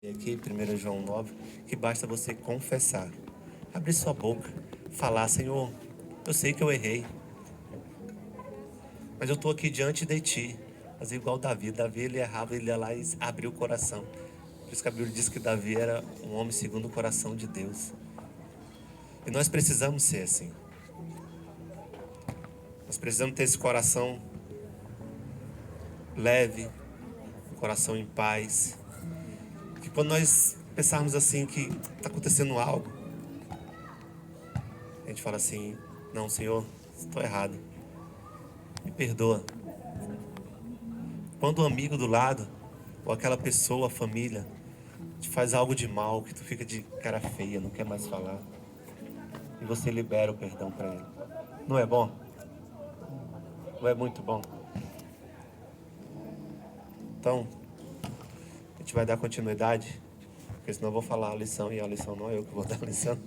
Aqui, 1 João 9, que basta você confessar, abrir sua boca, falar: Senhor, eu sei que eu errei, mas eu estou aqui diante de Ti. Mas igual Davi, ele errava, ele ia lá e abriu o coração. Por isso que a Bíblia diz que Davi era um homem segundo o coração de Deus. E nós precisamos ser assim. Nós precisamos ter esse coração leve, um coração em paz. Que quando nós pensarmos assim que está acontecendo algo, a gente fala assim: não, Senhor, estou errado, me perdoa. Quando um amigo do lado, ou aquela pessoa, a família, te faz algo de mal, que tu fica de cara feia, não quer mais falar, e você libera o perdão para ele, não é bom? Não é muito bom? Então, a gente vai dar continuidade, porque senão eu vou falar a lição, e a lição não é eu que vou dar a lição.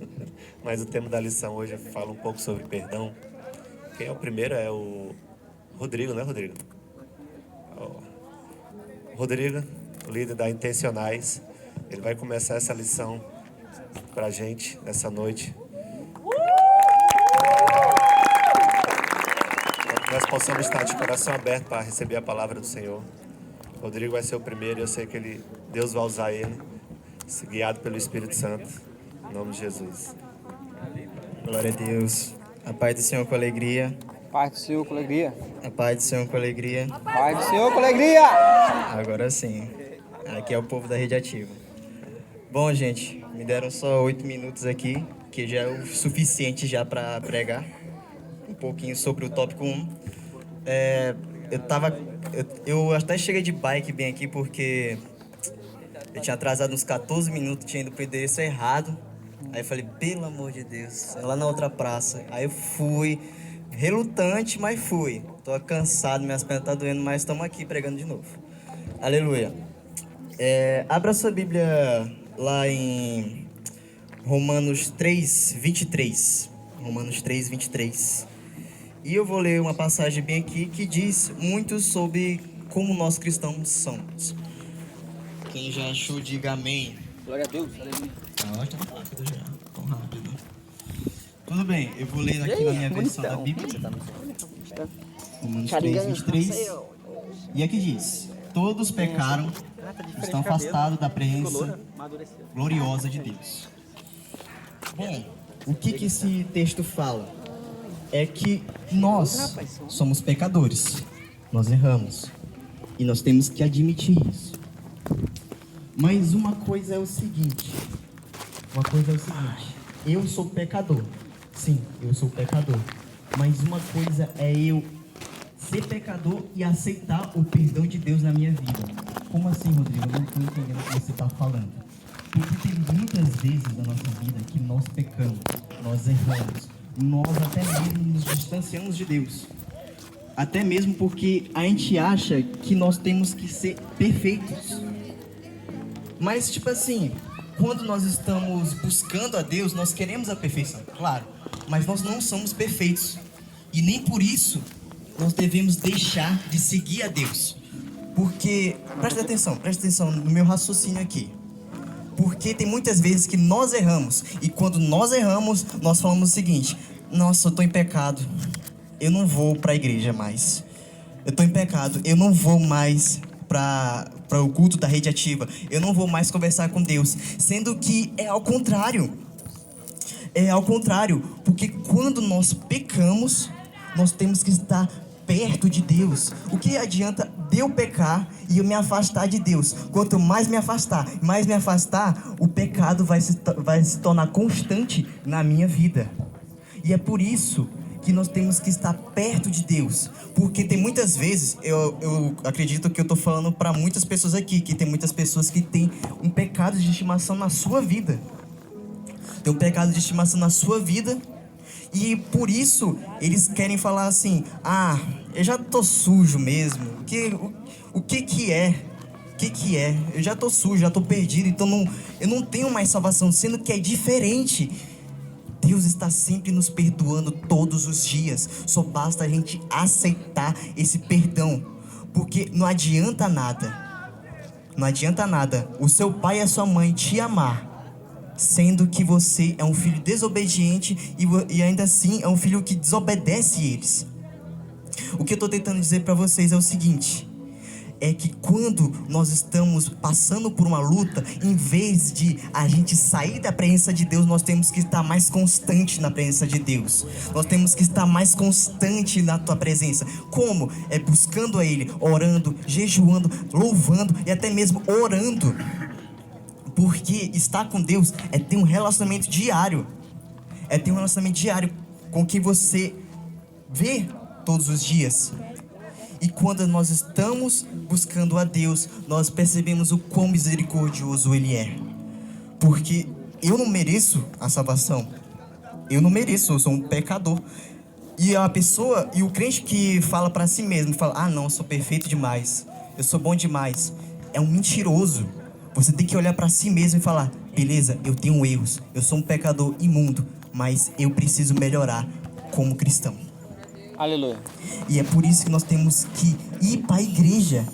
Mas o tema da lição hoje fala um pouco sobre perdão. Quem é o primeiro é o Rodrigo, né, Rodrigo? Rodrigo, o líder da Intencionais, ele vai começar essa lição pra gente nessa noite. Para que nós possamos estar de coração aberto para receber a palavra do Senhor. Rodrigo vai ser o primeiro e eu sei que Deus vai usar ele, guiado pelo Espírito Santo. Em nome de Jesus. Glória a Deus. A paz do Senhor com alegria. Paz do Senhor com alegria. A paz do Senhor com alegria. Paz do Senhor com alegria. Agora sim. Aqui é o povo da Rede Ativa. Bom, gente, me deram só 8 minutos aqui, que já é o suficiente já para pregar um pouquinho sobre o tópico 1. Eu até cheguei de bike bem aqui porque eu tinha atrasado uns 14 minutos, tinha ido pro endereço errado. Aí eu falei, pelo amor de Deus, é lá na outra praça. Aí eu fui, relutante, mas fui. Tô cansado, minhas pernas tá doendo, mas estamos aqui pregando de novo. Aleluia. Abra sua Bíblia lá em Romanos 3, 23. Romanos 3, 23. E eu vou ler uma passagem bem aqui que diz muito sobre como nós cristãos somos. Quem já achou, diga amém. Glória a Deus. Tá rápido já, tão rápido. Tudo bem, eu vou ler aqui na minha versão da Bíblia. Romanos 3, 23. E aqui diz: todos pecaram, estão afastados da presença gloriosa de Deus. Bom, o que esse texto fala? É que nós somos pecadores, nós erramos, e nós temos que admitir isso. Mas uma coisa é o seguinte, eu sou pecador, sim, eu sou pecador, mas uma coisa é eu ser pecador e aceitar o perdão de Deus na minha vida. Como assim, Rodrigo? Eu não estou entendendo o que você está falando. Porque tem muitas vezes na nossa vida que nós pecamos, nós erramos, nós até mesmo nos distanciamos de Deus. Até mesmo porque a gente acha que nós temos que ser perfeitos. Mas, tipo assim, quando nós estamos buscando a Deus, nós queremos a perfeição, claro. Mas nós não somos perfeitos. E nem por isso nós devemos deixar de seguir a Deus. Porque, preste atenção no meu raciocínio aqui. Porque tem muitas vezes que nós erramos. E quando nós erramos, nós falamos o seguinte: nossa, eu estou em pecado, eu não vou para a igreja mais. Eu estou em pecado, eu não vou mais para o culto da Rede Ativa. Eu não vou mais conversar com Deus. Sendo que é ao contrário. É ao contrário. Porque quando nós pecamos, nós temos que estar perto de Deus. O que adianta eu pecar e eu me afastar de Deus? Quanto mais me afastar, o pecado vai se tornar constante na minha vida. E é por isso que nós temos que estar perto de Deus. Porque tem muitas vezes, eu acredito que eu estou falando para muitas pessoas aqui, que tem muitas pessoas que têm um pecado de estimação na sua vida. Tem um pecado de estimação na sua vida. E por isso eles querem falar assim: ah, eu já tô sujo mesmo. O que é? Eu já tô sujo, já tô perdido, então eu não tenho mais salvação. Sendo que é diferente. Deus está sempre nos perdoando todos os dias. Só basta a gente aceitar esse perdão. Porque não adianta nada Não adianta nada o seu pai e a sua mãe te amar, sendo que você é um filho desobediente e ainda assim é um filho que desobedece eles. O que eu estou tentando dizer para vocês é o seguinte: é que quando nós estamos passando por uma luta, em vez de a gente sair da presença de Deus, nós temos que estar mais constante na presença de Deus. Nós temos que estar mais constante na tua presença. Como? É buscando a Ele, orando, jejuando, louvando e até mesmo orando. Porque estar com Deus é ter um relacionamento diário. É ter um relacionamento diário com quem você vê todos os dias. E quando nós estamos buscando a Deus, nós percebemos o quão misericordioso Ele é. Porque eu não mereço a salvação. Eu não mereço, eu sou um pecador. E a pessoa, e o crente que fala pra si mesmo, fala: ah não, eu sou perfeito demais, eu sou bom demais, é um mentiroso. Você tem que olhar pra si mesmo e falar: beleza, eu tenho erros, eu sou um pecador imundo, mas eu preciso melhorar como cristão. Aleluia. E é por isso que nós temos que ir para a igreja.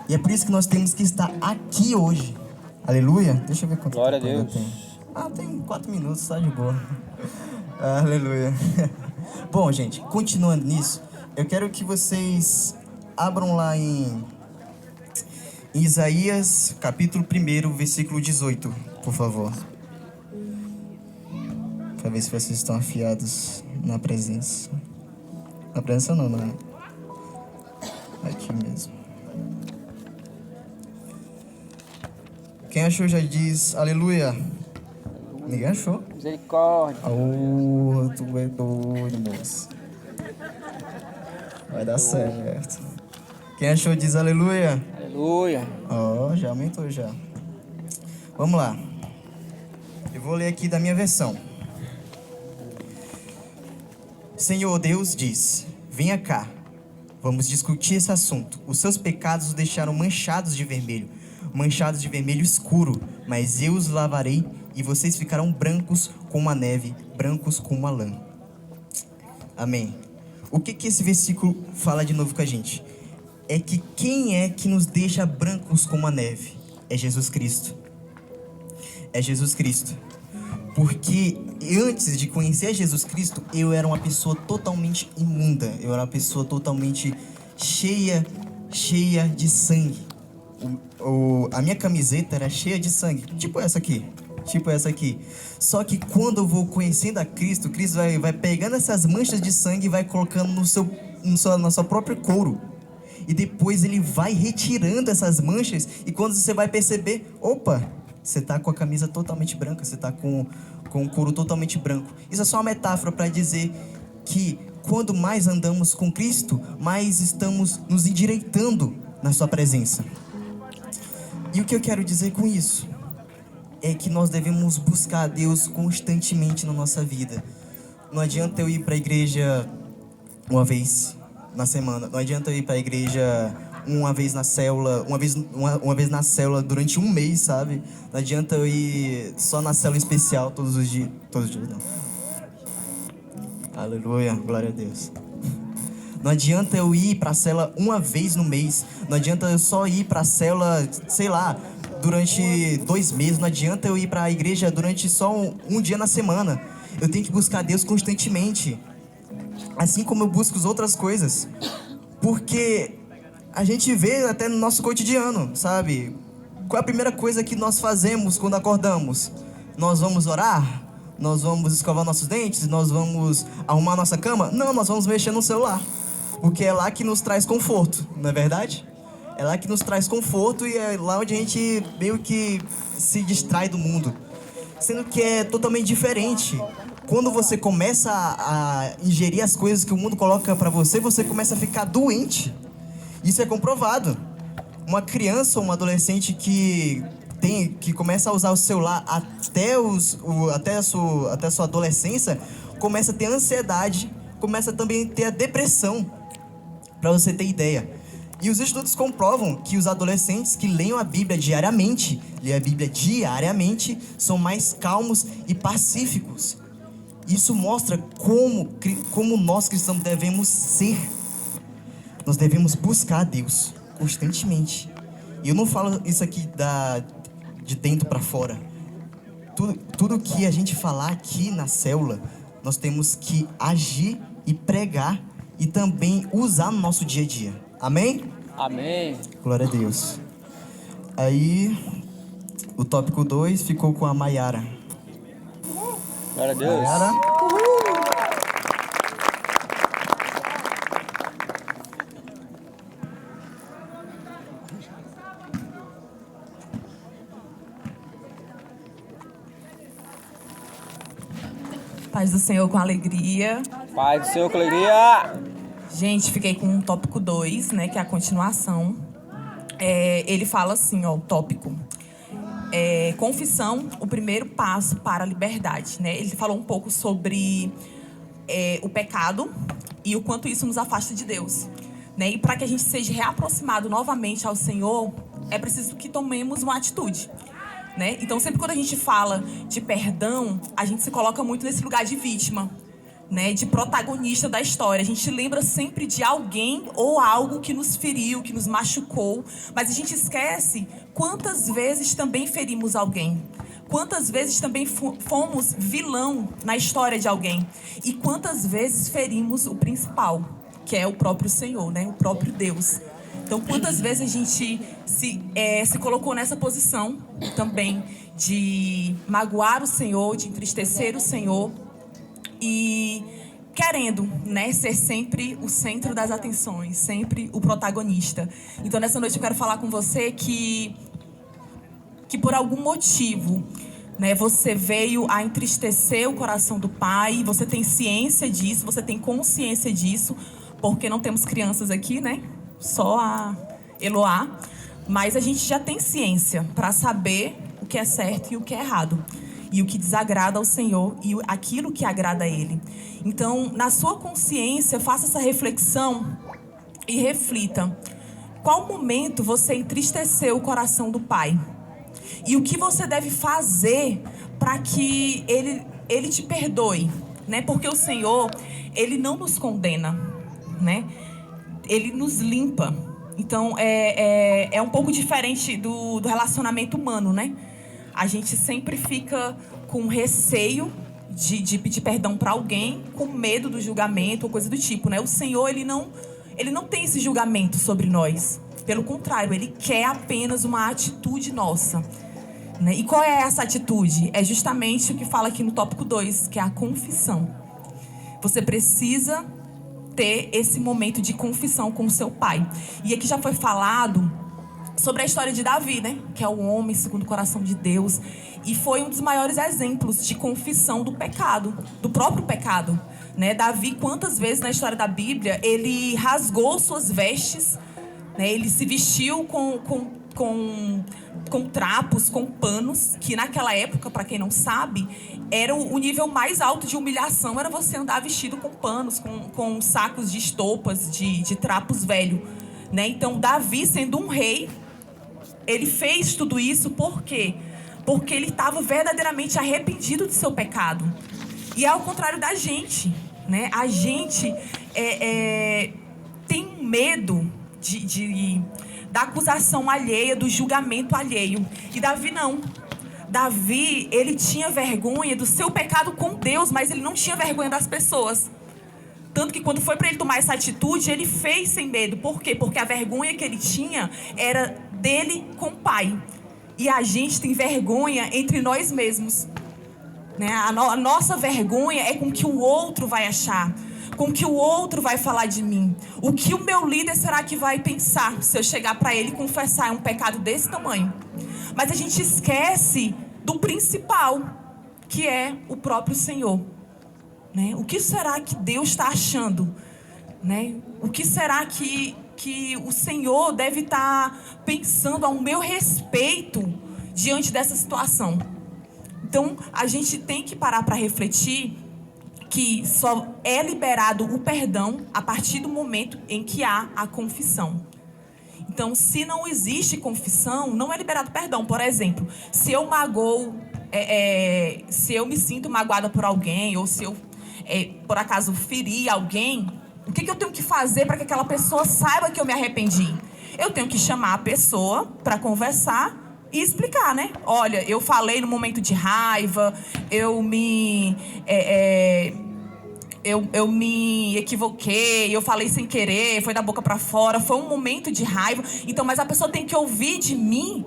E é por isso que nós temos que estar aqui hoje. Aleluia. Deixa eu ver quanto Glória a tempo eu Deus. tenho. Tem 4 minutos, tá de boa. Aleluia. Bom, gente, continuando nisso, eu quero que vocês abram lá em Isaías, capítulo 1, versículo 18, por favor. Para ver se vocês estão afiados na presença. Na presença não, né? Aqui mesmo. Quem achou já diz aleluia. Ninguém achou? Misericórdia. Tu é doido, moço. Vai dar certo. Quem achou diz aleluia. Aleluia. Já aumentou já. Vamos lá. Eu vou ler aqui da minha versão. Senhor Deus diz: venha cá, vamos discutir esse assunto. Os seus pecados os deixaram manchados de vermelho escuro, mas eu os lavarei e vocês ficarão brancos como a neve, brancos como a lã. Amém. O que esse versículo fala de novo com a gente? É que quem é que nos deixa brancos como a neve? É Jesus Cristo. É Jesus Cristo. Porque antes de conhecer Jesus Cristo, eu era uma pessoa totalmente imunda. Eu era uma pessoa totalmente cheia de sangue. A minha camiseta era cheia de sangue, tipo essa aqui. Só que quando eu vou conhecendo a Cristo, Cristo vai pegando essas manchas de sangue e vai colocando no seu próprio couro. E depois Ele vai retirando essas manchas. E quando você vai perceber, opa, você tá com a camisa totalmente branca, você tá com o couro totalmente branco. Isso é só uma metáfora para dizer que quando mais andamos com Cristo, mais estamos nos endireitando na sua presença. E o que eu quero dizer com isso? É que nós devemos buscar a Deus constantemente na nossa vida. Não adianta eu ir para a igreja uma vez na semana. Não adianta eu ir para a igreja uma vez na célula, uma vez na célula durante um mês, sabe? Não adianta eu ir só na célula especial todos os dias não. Aleluia, glória a Deus. Não adianta eu ir para a célula uma vez no mês. Não adianta eu só ir para a célula, sei lá, durante 2 meses. Não adianta eu ir para a igreja durante só um dia na semana. Eu tenho que buscar Deus constantemente, assim como eu busco as outras coisas. Porque a gente vê até no nosso cotidiano, sabe? Qual é a primeira coisa que nós fazemos quando acordamos? Nós vamos orar? Nós vamos escovar nossos dentes? Nós vamos arrumar nossa cama? Não, nós vamos mexer no celular. Porque é lá que nos traz conforto, não é verdade? É lá que nos traz conforto e é lá onde a gente meio que se distrai do mundo. Sendo que é totalmente diferente. Quando você começa a ingerir as coisas que o mundo coloca pra você, você começa a ficar doente. Isso é comprovado. Uma criança ou um adolescente que começa a usar o celular até a sua adolescência, começa a ter ansiedade, começa também a ter a depressão, para você ter ideia. E os estudos comprovam que os adolescentes que leem a Bíblia diariamente, são mais calmos e pacíficos. Isso mostra como nós cristãos devemos ser. Nós devemos buscar a Deus constantemente. E eu não falo isso aqui de dentro para fora. Tudo que a gente falar aqui na célula, nós temos que agir e pregar e também usar no nosso dia a dia. Amém? Amém. Glória a Deus. Aí, o tópico 2 ficou com a Maiara. Glória a Deus. Maiara. Paz do Senhor com alegria. Pai do Senhor, com alegria. Gente, fiquei com o tópico 2, né, que é a continuação. Ele fala assim, ó, o tópico. Confissão, o primeiro passo para a liberdade, né? Ele falou um pouco sobre o pecado e o quanto isso nos afasta de Deus, né? E para que a gente seja reaproximado novamente ao Senhor, é preciso que tomemos uma atitude, né? Então, sempre quando a gente fala de perdão, a gente se coloca muito nesse lugar de vítima, né? De protagonista da história. A gente lembra sempre de alguém ou algo que nos feriu, que nos machucou, mas a gente esquece quantas vezes também ferimos alguém. Quantas vezes também fomos vilão na história de alguém. E quantas vezes ferimos o principal, que é o próprio Senhor, né? O próprio Deus. Então, quantas vezes a gente se colocou nessa posição também de magoar o Senhor, de entristecer o Senhor e querendo, né, ser sempre o centro das atenções, sempre o protagonista. Então, nessa noite eu quero falar com você que por algum motivo, né, você veio a entristecer o coração do Pai, você tem ciência disso, você tem consciência disso, porque não temos crianças aqui, né? Só a Eloá, mas a gente já tem ciência para saber o que é certo e o que é errado, e o que desagrada ao Senhor e aquilo que agrada a Ele. Então, na sua consciência, faça essa reflexão e reflita. Qual momento você entristeceu o coração do Pai? E o que você deve fazer para que Ele te perdoe, né? Porque o Senhor, Ele não nos condena, né? Ele nos limpa. Então, é um pouco diferente do relacionamento humano, né? A gente sempre fica com receio de pedir perdão para alguém, com medo do julgamento ou coisa do tipo, né? O Senhor, ele não tem esse julgamento sobre nós. Pelo contrário, Ele quer apenas uma atitude nossa, né? E qual é essa atitude? É justamente o que fala aqui no tópico 2, que é a confissão. Você precisa ter esse momento de confissão com o seu pai. E aqui já foi falado sobre a história de Davi, né? Que é o homem segundo o coração de Deus. E foi um dos maiores exemplos de confissão do pecado, do próprio pecado, né? Davi, quantas vezes na história da Bíblia, ele rasgou suas vestes, né? Ele se vestiu com trapos, com panos, que naquela época, para quem não sabe, era o nível mais alto de humilhação, era você andar vestido com panos, com sacos de estopas, de trapos velhos, né? Então, Davi, sendo um rei, ele fez tudo isso por quê? Porque ele estava verdadeiramente arrependido do seu pecado. E é ao contrário da gente, né? A gente tem medo da acusação alheia, do julgamento alheio. E Davi não. Davi, ele tinha vergonha do seu pecado com Deus, mas ele não tinha vergonha das pessoas. Tanto que quando foi para ele tomar essa atitude, ele fez sem medo. Por quê? Porque a vergonha que ele tinha era dele com o Pai. E a gente tem vergonha entre nós mesmos, né? A nossa vergonha é com o que o outro vai achar, com o que o outro vai falar de mim. O que o meu líder será que vai pensar se eu chegar para ele e confessar um pecado desse tamanho? Mas a gente esquece do principal, que é o próprio Senhor, né? O que será que Deus está achando, né? O que será que o Senhor deve estar pensando ao meu respeito diante dessa situação? Então, a gente tem que parar para refletir que só é liberado o perdão a partir do momento em que há a confissão. Então, se não existe confissão, não é liberado perdão. Por exemplo, se eu se eu me sinto magoada por alguém, ou se eu, por acaso, feri alguém, o que eu tenho que fazer para que aquela pessoa saiba que eu me arrependi? eu tenho que chamar a pessoa para conversar e explicar, né? Olha, eu falei no momento de raiva, eu me equivoquei, eu falei sem querer, foi da boca para fora, foi um momento de raiva. Então, mas a pessoa tem que ouvir de mim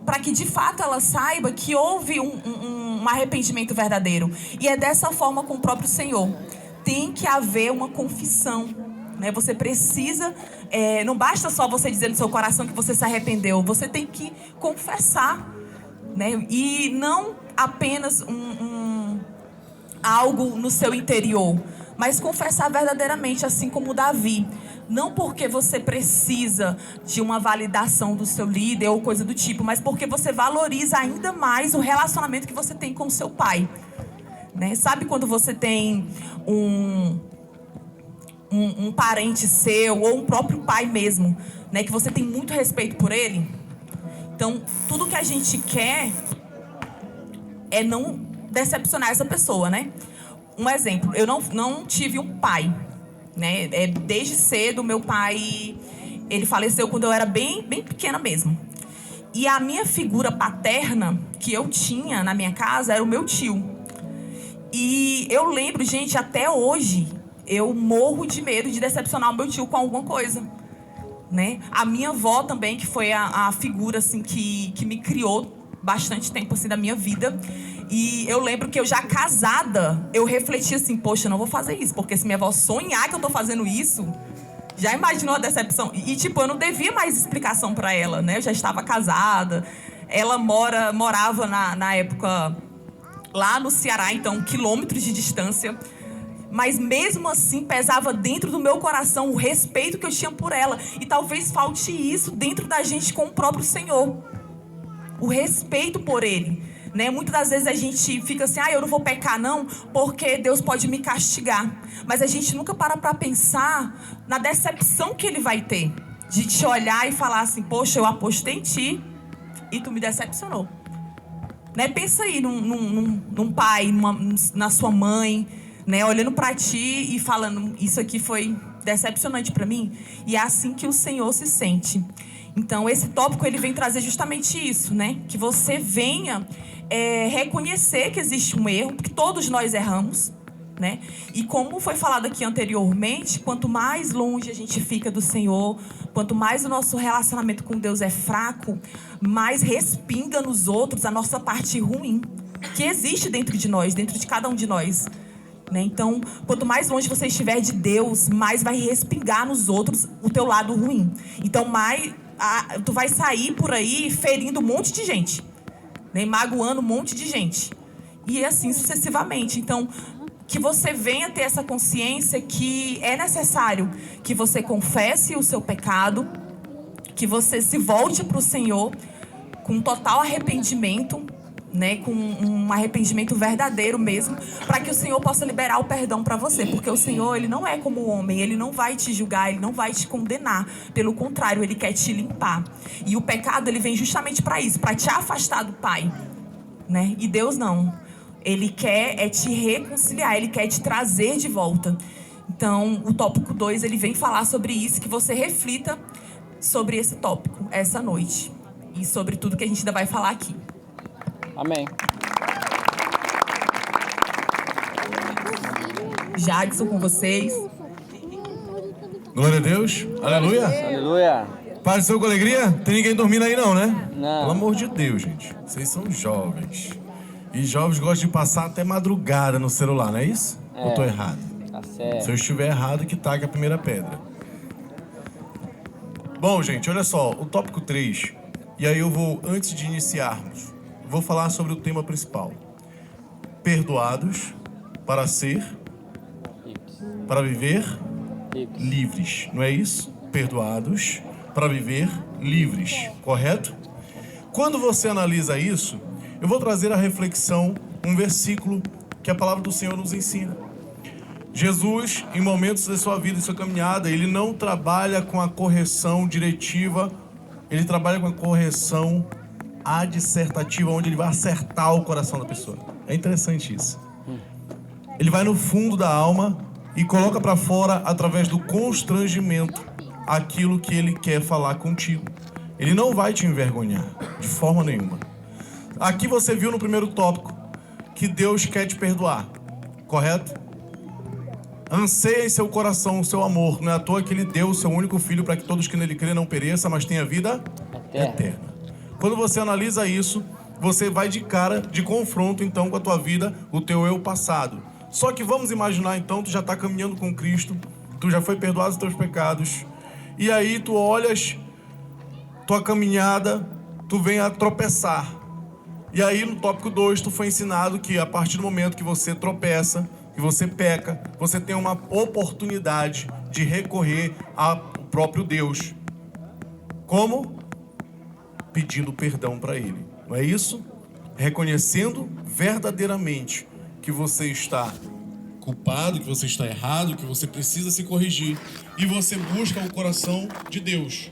para que de fato ela saiba que houve um arrependimento verdadeiro. E é dessa forma com o próprio Senhor. Tem que haver uma confissão, né? Você precisa, não basta só você dizer no seu coração que você se arrependeu, você tem que confessar, né? E não apenas algo no seu interior, mas confessar verdadeiramente, assim como Davi. Não porque você precisa de uma validação do seu líder ou coisa do tipo, mas porque você valoriza ainda mais o relacionamento que você tem com o seu pai, né? Sabe quando você tem um parente seu ou um próprio pai mesmo, né? Que você tem muito respeito por ele? Então, tudo que a gente quer é não decepcionar essa pessoa, né? Um exemplo, eu não tive um pai, né? Desde cedo, meu pai, ele faleceu quando eu era bem pequena mesmo. E a minha figura paterna que eu tinha na minha casa era o meu tio. E eu lembro, gente, até hoje, eu morro de medo de decepcionar o meu tio com alguma coisa, né? A minha avó também, que foi a figura, assim, que me criou bastante tempo, assim, da minha vida. E eu lembro que eu já casada, eu refleti assim, poxa, eu não vou fazer isso, porque se minha avó sonhar que eu tô fazendo isso, já imaginou a decepção? E tipo, eu não devia mais explicação pra ela, né? Eu já estava casada, ela morava na época lá no Ceará, então quilômetros de distância. Mas mesmo assim, pesava dentro do meu coração o respeito que eu tinha por ela. E talvez falte isso dentro da gente com o próprio Senhor. O respeito por Ele, né? Muitas das vezes a gente fica assim, eu não vou pecar não, porque Deus pode me castigar. Mas a gente nunca para pensar na decepção que Ele vai ter. De te olhar e falar assim, poxa, eu apostei em ti e tu me decepcionou. Né? Pensa aí num pai, na sua mãe, né? Olhando para ti e falando, isso aqui foi decepcionante para mim. E é assim que o Senhor se sente. Então, esse tópico, ele vem trazer justamente isso, né? Que você venha reconhecer que existe um erro, porque todos nós erramos, né? E como foi falado aqui anteriormente, quanto mais longe a gente fica do Senhor, quanto mais o nosso relacionamento com Deus é fraco, mais respinga nos outros a nossa parte ruim, que existe dentro de nós, dentro de cada um de nós, né? Então, quanto mais longe você estiver de Deus, mais vai respingar nos outros o teu lado ruim. Então, tu vai sair por aí ferindo um monte de gente, né? Magoando um monte de gente. E assim sucessivamente. Então, que você venha ter essa consciência que é necessário que você confesse o seu pecado, que você se volte para o Senhor com total arrependimento, né, com um arrependimento verdadeiro mesmo, para que o Senhor possa liberar o perdão para você, porque o Senhor, ele não é como o homem, ele não vai te julgar, ele não vai te condenar, pelo contrário, ele quer te limpar. E o pecado, ele vem justamente para isso, para te afastar do Pai, né? E Deus não, ele quer te reconciliar, ele quer te trazer de volta. Então, o tópico 2, ele vem falar sobre isso, que você reflita sobre esse tópico essa noite e sobre tudo que a gente ainda vai falar aqui. Amém. Jadson, com vocês. Glória a Deus. Aleluia. Aleluia. Paz do Senhor com alegria? Tem ninguém dormindo aí não, né? Não. Pelo amor de Deus, gente. Vocês são jovens. E jovens gostam de passar até madrugada no celular, não é isso? Ou tô errado? Tá certo. Se eu estiver errado, que taque a primeira pedra. Bom, gente, olha só. O tópico 3. E aí eu vou, antes de iniciarmos, vou falar sobre o tema principal. Perdoados para ser, para viver livres. Não é isso? Perdoados para viver livres. Correto? Quando você analisa isso, eu vou trazer a reflexão, um versículo que a palavra do Senhor nos ensina. Jesus, em momentos da sua vida, da sua caminhada, ele não trabalha com a correção diretiva, ele trabalha com a correção adsertativa, onde ele vai acertar o coração da pessoa. É interessante isso. Ele vai no fundo da alma e coloca para fora através do constrangimento. aquilo que ele quer falar contigo. Ele não vai te envergonhar, de forma nenhuma. Aqui você viu no primeiro tópico que Deus quer te perdoar, correto? Anseia em seu coração o seu amor. Não é à toa que ele deu o seu único filho para que todos que nele crêem não pereçam, mas tenham vida eterna. Quando você analisa isso, você vai de cara, de confronto então com a tua vida, o teu eu passado. Só que vamos imaginar então, tu já está caminhando com Cristo, tu já foi perdoado os teus pecados, e aí tu olhas tua caminhada, tu vem a tropeçar. E aí no tópico 2 tu foi ensinado que a partir do momento que você tropeça, que você peca, você tem uma oportunidade de recorrer ao próprio Deus. Como? Pedindo perdão para Ele. Não é isso? Reconhecendo verdadeiramente que você está culpado, que você está errado, que você precisa se corrigir. E você busca o coração de Deus.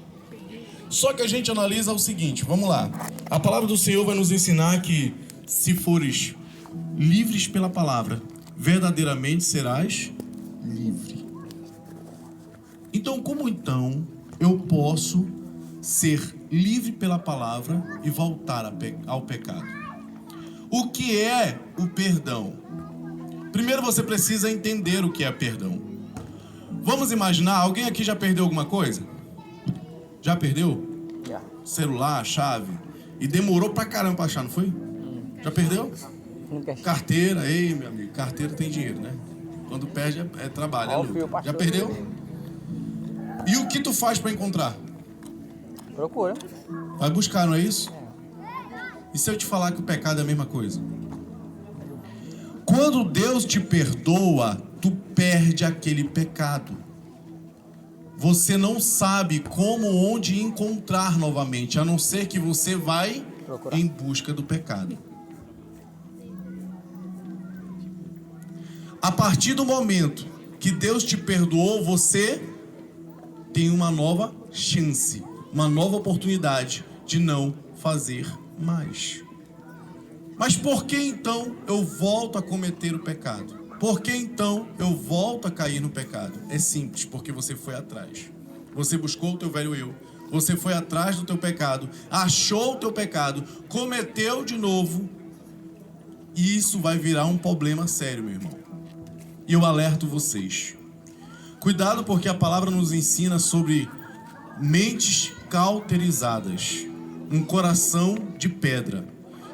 Só que a gente analisa o seguinte, vamos lá. A palavra do Senhor vai nos ensinar que se fores livres pela palavra, verdadeiramente serás livre. Então, como então eu posso ser livre pela palavra e voltar ao pecado? O que é o perdão? Primeiro você precisa entender o que é perdão. Vamos imaginar, alguém aqui já perdeu alguma coisa? Já perdeu? Já. Celular, chave. E demorou pra caramba pra achar, não foi? Já perdeu? Nunca achei. Carteira, ei meu amigo, carteira tem dinheiro, né? Quando perde é trabalho, é Ó o fio, luta. pastor. Já perdeu? E o que tu faz pra encontrar? Procura. Vai buscar, não é isso? E se eu te falar que o pecado é a mesma coisa? Quando Deus te perdoa, tu perde aquele pecado. Você não sabe como, onde encontrar novamente, a não ser que você vai Procurar. em busca do pecado. A partir do momento que Deus te perdoou, você tem uma nova chance, uma nova oportunidade de não fazer mais. Mas por que então eu volto a cometer o pecado? Por que então eu volto a cair no pecado? É simples, porque você foi atrás. Você buscou o teu velho eu. Você foi atrás do teu pecado, achou o teu pecado, cometeu de novo. E isso vai virar um problema sério, meu irmão. E eu alerto vocês. Cuidado, porque a palavra nos ensina sobre mentes cauterizadas, um coração de pedra.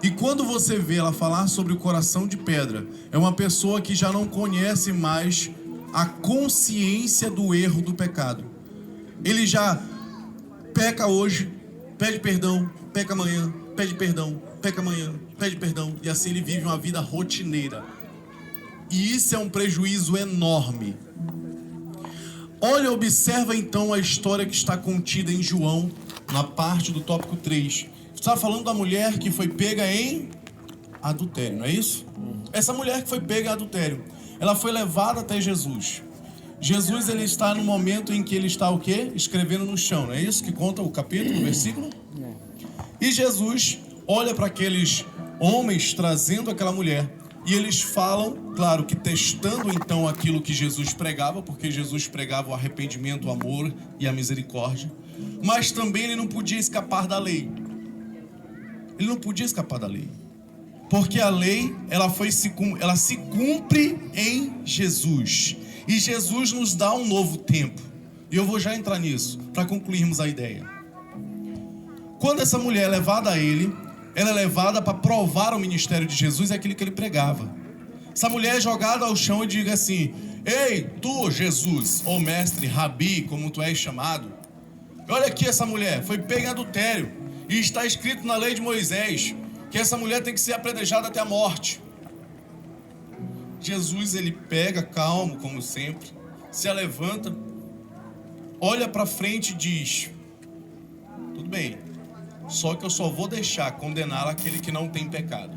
E quando você vê ela falar sobre o coração de pedra, é uma pessoa que já não conhece mais a consciência do erro do pecado. Ele já peca hoje, pede perdão, peca amanhã, pede perdão, peca amanhã, pede perdão. E assim ele vive uma vida rotineira. E isso é um prejuízo enorme. Olha, observa então a história que está contida em João, na parte do tópico 3. Está falando da mulher que foi pega em adultério, não é isso? Essa mulher que foi pega em adultério, ela foi levada até Jesus. Jesus, ele está no momento em que ele está o quê? Escrevendo no chão, não é isso que conta o capítulo, o versículo? E Jesus olha para aqueles homens trazendo aquela mulher. E eles falam, claro que testando então aquilo que Jesus pregava, porque Jesus pregava o arrependimento, o amor e a misericórdia. Mas também ele não podia escapar da lei. Ele não podia escapar da lei. Porque a lei, ela se cumpre em Jesus. E Jesus nos dá um novo tempo. E eu vou já entrar nisso, para concluirmos a ideia. Quando essa mulher é levada a ele, ela é levada para provar o ministério de Jesus e aquilo que ele pregava. Essa mulher é jogada ao chão e diga assim: ei, tu, Jesus, ou mestre, rabi, como tu és chamado, olha aqui, essa mulher foi pega em adultério. E está escrito na lei de Moisés que essa mulher tem que ser apedrejada até a morte. Jesus, ele pega, calmo, como sempre, se levanta, olha para frente e diz: tudo bem, só que eu só vou deixar condenar aquele que não tem pecado.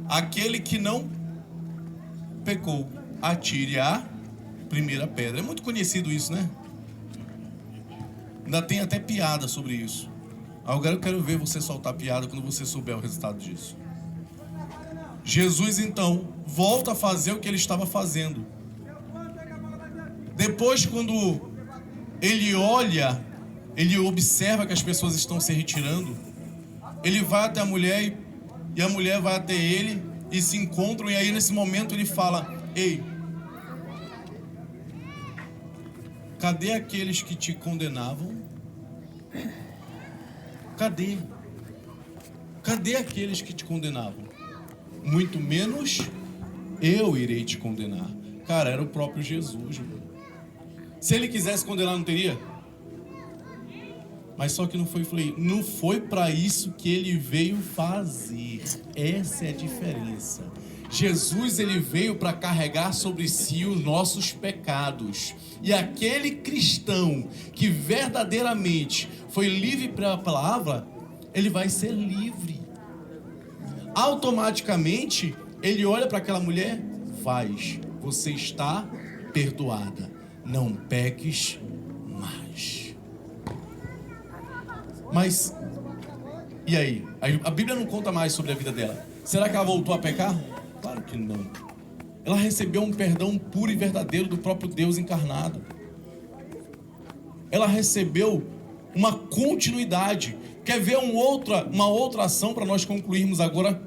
Aquele que não pecou, atire a primeira pedra. É muito conhecido isso, né? Ainda tem até piada sobre isso. Agora eu quero ver você soltar piada quando você souber o resultado disso. Jesus então volta a fazer o que ele estava fazendo. Depois, quando ele olha, ele observa que as pessoas estão se retirando, ele vai até a mulher e a mulher vai até ele e se encontram, e aí nesse momento ele fala: ei, cadê aqueles que te condenavam? Cadê? Cadê aqueles que te condenavam? Muito menos eu irei te condenar. Cara, era o próprio Jesus, mano. Se ele quisesse condenar, não teria? Mas só que não foi para isso que ele veio fazer. Essa é a diferença. Jesus, ele veio para carregar sobre si os nossos pecados. E aquele cristão que verdadeiramente foi livre pela palavra, ele vai ser livre. Automaticamente, ele olha para aquela mulher: vais, você está perdoada, não peques mais. Mas, e aí? A Bíblia não conta mais sobre a vida dela. Será que ela voltou a pecar? Claro que não. Ela recebeu um perdão puro e verdadeiro do próprio Deus encarnado. Ela recebeu uma continuidade. Quer ver uma outra ação para nós concluirmos agora?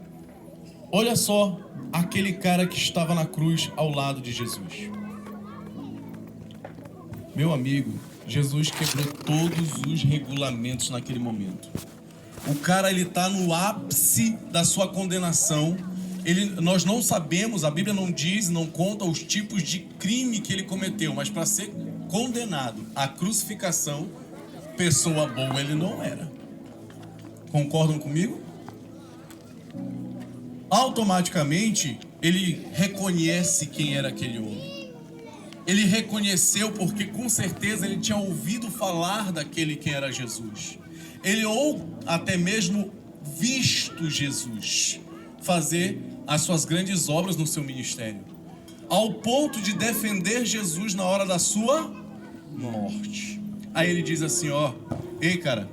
Olha só aquele cara que estava na cruz ao lado de Jesus. Meu amigo, Jesus quebrou todos os regulamentos naquele momento. O cara, ele está no ápice da sua condenação. Nós não sabemos, a Bíblia não diz, não conta os tipos de crime que ele cometeu, mas para ser condenado à crucificação, pessoa boa ele não era. Concordam comigo? Automaticamente, ele reconhece quem era aquele homem. Ele reconheceu porque com certeza ele tinha ouvido falar daquele que era Jesus. Ele ou até mesmo visto Jesus fazer as suas grandes obras no seu ministério, ao ponto de defender Jesus na hora da sua morte. Aí ele diz assim: ó, ei cara,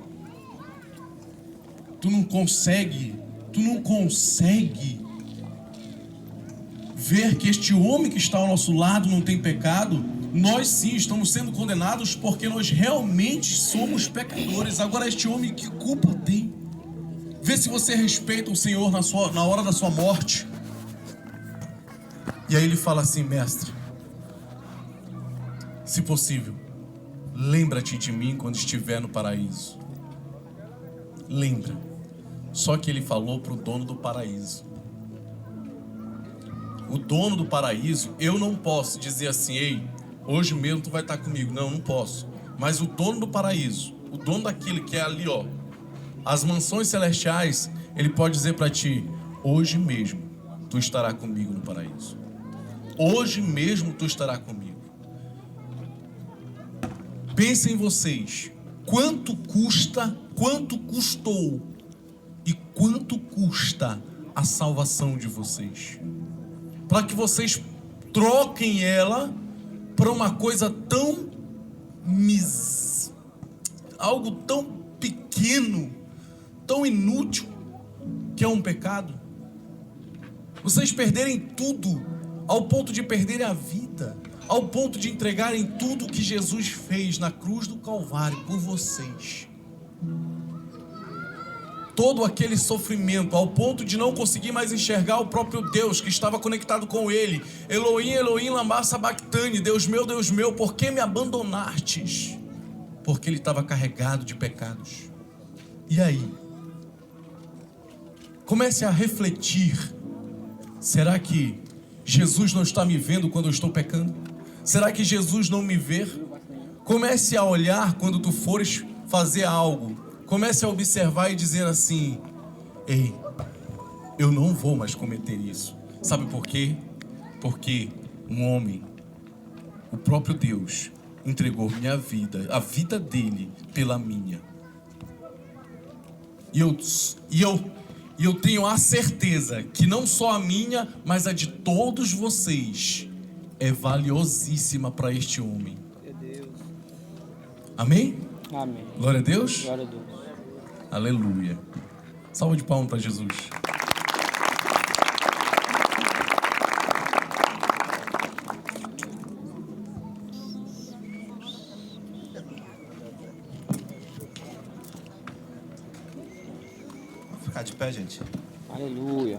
tu não consegue ver que este homem que está ao nosso lado não tem pecado? Nós sim estamos sendo condenados porque nós realmente somos pecadores. Agora este homem, que culpa tem? Vê se você respeita o Senhor na hora da sua morte. E aí ele fala assim: mestre, se possível, lembra-te de mim quando estiver no paraíso. Lembra. Só que ele falou para o dono do paraíso. O dono do paraíso, eu não posso dizer assim: ei, hoje mesmo tu vai estar comigo. Não posso. Mas o dono do paraíso, o dono daquele que é ali, ó, as mansões celestiais, ele pode dizer para ti: hoje mesmo tu estará comigo no paraíso. Hoje mesmo tu estará comigo. Pensem vocês, quanto custou e quanto custa a salvação de vocês, para que vocês troquem ela por uma coisa tão algo tão pequeno, tão inútil, que é um pecado. Vocês perderem tudo, ao ponto de perderem a vida, ao ponto de entregarem tudo que Jesus fez na cruz do Calvário por vocês. Todo aquele sofrimento, ao ponto de não conseguir mais enxergar o próprio Deus que estava conectado com ele. Elohim, Elohim, lama sabachthani, Deus meu, por que me abandonastes? Porque ele estava carregado de pecados. E aí? Comece a refletir: será que Jesus não está me vendo quando eu estou pecando? Será que Jesus não me vê? Comece a olhar quando tu fores fazer algo. Comece a observar e dizer assim: ei, eu não vou mais cometer isso. Sabe por quê? Porque um homem, o próprio Deus, entregou minha vida, a vida dele, pela minha. E eu tenho a certeza que não só a minha, mas a de todos vocês é valiosíssima para este homem. Amém? Amém. Glória a Deus. Glória a Deus. Aleluia. Salva de palmas para Jesus. pé, gente. Aleluia.